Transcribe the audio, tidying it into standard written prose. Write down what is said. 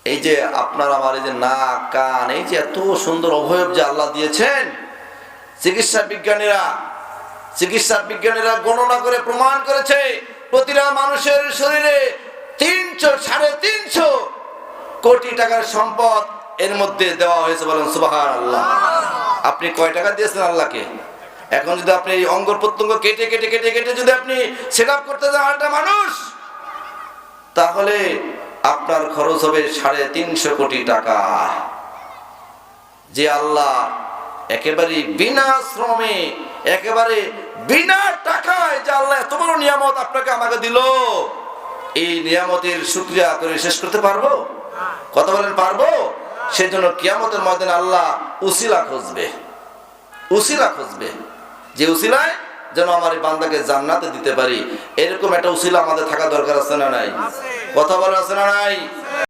এই যে আপনার আমার এই যে নাক কান, এই যে এত সুন্দর অবয়ব যে আল্লাহ দিয়েছেন, চিকিৎসা বিজ্ঞানীরা গণনা করে প্রমাণ করেছে প্রতিটা মানুষের শরীরে 300-350 কোটি টাকার সম্পদ এর মধ্যে দেওয়া হয়েছে। বলেন সুবহানাল্লাহ। আপনি কয় টাকা দিয়েছেন আল্লাহকে? এখন যদি আপনি এই অঙ্গ প্রত্যঙ্গ কেটে কেটে কেটে কেটে যদি আপনি সেট আপ করতে যান একটা মানুষ, তাহলে আপনার খরচ হবে 350 কোটি টাকা। যে আল্লাহ একেবারে বিনা শ্রমে, একেবারে বিনা টাকায় যে আল্লাহ এত বড় নিয়ামত আপনাকে আমাকে দিল, এই নিয়ামতের শুকরিয়া করে শেষ করতে পারবো? কথা বলেন, পারবো? সেজন্য কিয়ামতের ময়দানে আল্লাহ উসিলা খুঁজবে, যে উসিলায় যেন আমার এই বান্দাকে জান্নাতে দিতে পারি। এরকম একটা উসিলা আমাদের থাকা দরকার আছে না নাই? কথা বলা আছে না নাই?